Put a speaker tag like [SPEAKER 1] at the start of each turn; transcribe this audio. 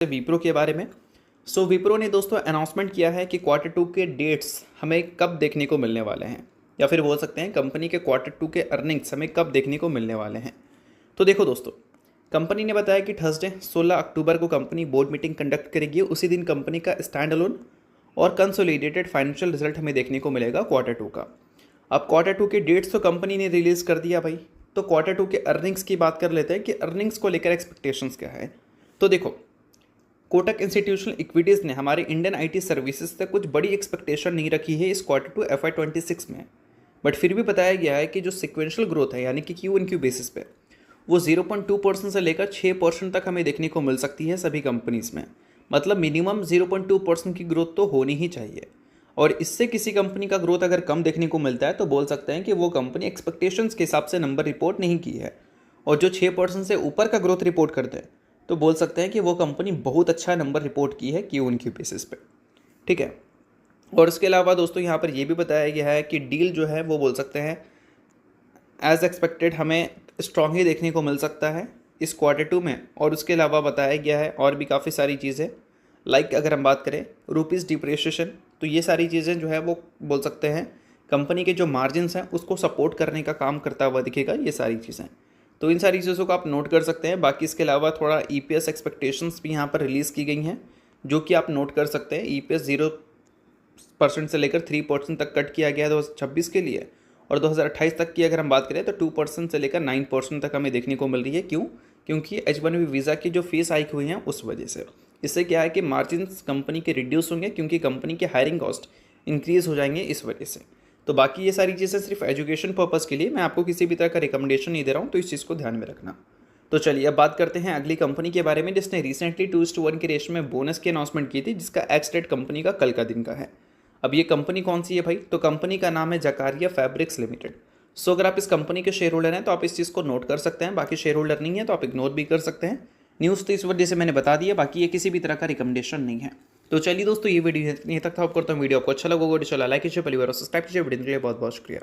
[SPEAKER 1] विप्रो के बारे में। विप्रो ने दोस्तों अनाउंसमेंट किया है कि क्वार्टर टू के डेट्स हमें कब देखने को मिलने वाले हैं, या फिर बोल सकते हैं कंपनी के क्वार्टर टू के अर्निंग्स हमें कब देखने को मिलने वाले हैं। तो देखो दोस्तों, कंपनी ने बताया कि थर्सडे 16 अक्टूबर को कंपनी बोर्ड मीटिंग कंडक्ट करेगी। उसी दिन कंपनी का स्टैंड अलोन और कंसोलिडेटेड फाइनेंशियल रिजल्ट हमें देखने को मिलेगा क्वार्टर टू का। अब क्वार्टर टू के डेट्स तो कंपनी ने रिलीज़ कर दिया भाई, तो क्वार्टर टू के अर्निंग्स की बात कर लेते हैं कि अर्निंग्स को लेकर एक्सपेक्टेशंस क्या है। तो देखो, कोटक इंस्टीट्यूशनल इक्विटीज़ ने हमारे इंडियन आईटी सर्विसेज से कुछ बड़ी एक्सपेक्टेशन नहीं रखी है इस क्वार्टर टू FY26 में, बट फिर भी बताया गया है कि जो सिक्वेंशियल ग्रोथ है यानी कि Q-on-Q बेसिस पे वो 0.2% से लेकर 6% तक हमें देखने को मिल सकती है सभी कंपनीज़ में। मतलब मिनिमम 0.2% की ग्रोथ तो होनी ही चाहिए, और इससे किसी कंपनी का ग्रोथ अगर कम देखने को मिलता है तो बोल सकते हैं कि वो कंपनी एक्सपेक्टेशंस के हिसाब से नंबर रिपोर्ट नहीं की है। और जो 6% से ऊपर का ग्रोथ रिपोर्ट करते हैं तो बोल सकते हैं कि वो कंपनी बहुत अच्छा नंबर रिपोर्ट की है Q-on-Q बेसिस पे, ठीक है। और इसके अलावा दोस्तों यहाँ पर ये भी बताया गया है कि डील जो है वो बोल सकते हैं एज एक्सपेक्टेड हमें स्ट्रॉन्ग ही देखने को मिल सकता है इस क्वार्टर टू में। और उसके अलावा बताया गया है और भी काफ़ी सारी चीज़ें, लाइक अगर हम बात करें रुपीज़ डिप्रिसिएशन, तो ये सारी चीज़ें जो है वो बोल सकते हैं कंपनी के जो मार्जिन्स हैं उसको सपोर्ट करने का काम करता हुआ दिखेगा ये सारी चीज़ें। तो इन सारी चीज़ों को आप नोट कर सकते हैं। बाकी इसके अलावा थोड़ा EPS एक्सपेक्टेशंस भी यहाँ पर रिलीज़ की गई हैं, जो कि आप नोट कर सकते हैं। EPS 0% से लेकर 3% तक कट किया गया है 2026 के लिए, और 2028 तक की अगर हम बात करें तो 2% से लेकर 9% तक हमें देखने को मिल रही है। क्यों? क्योंकि H1B वीज़ा की जो फीस हाइक हुई हैं उस वजह से। इससे क्या है कि मार्जिन्स कंपनी के रिड्यूस होंगे, क्योंकि कंपनी के हायरिंग कॉस्ट इंक्रीज़ हो जाएंगे इस वजह से। तो बाकी ये सारी चीज़ें सिर्फ एजुकेशन पर्पज़ के लिए, मैं आपको किसी भी तरह का रिकमेंडेशन नहीं दे रहा हूँ, तो इस चीज़ को ध्यान में रखना। तो चलिए अब बात करते हैं अगली कंपनी के बारे में जिसने रिसेंटली 2:1 के रेशो में बोनस की अनाउंसमेंट की थी, जिसका एक्स डेट कंपनी का कल का दिन का है। अब ये कंपनी कौन सी है भाई? तो कंपनी का नाम है जकारिया फैब्रिक्स लिमिटेड। अगर आप इस कंपनी के शेयर होल्डर हैं तो आप इस चीज़ को नोट कर सकते हैं, बाकी शेयर होल्डर नहीं है तो आप इग्नोर भी कर सकते हैं। न्यूज़ तो इस वजह से मैंने बता दिया, बाकी ये किसी भी तरह का रिकमेंडेशन नहीं है। तो चलिए दोस्तों, ये वीडियो यहीं तक था। आप करता हूँ वीडियो आपको अच्छा लगा होगा, चला लाइक कीजिए, परिवार और सब्सक्राइब कीजिए। वीडियो के लिए बहुत बहुत शुक्रिया।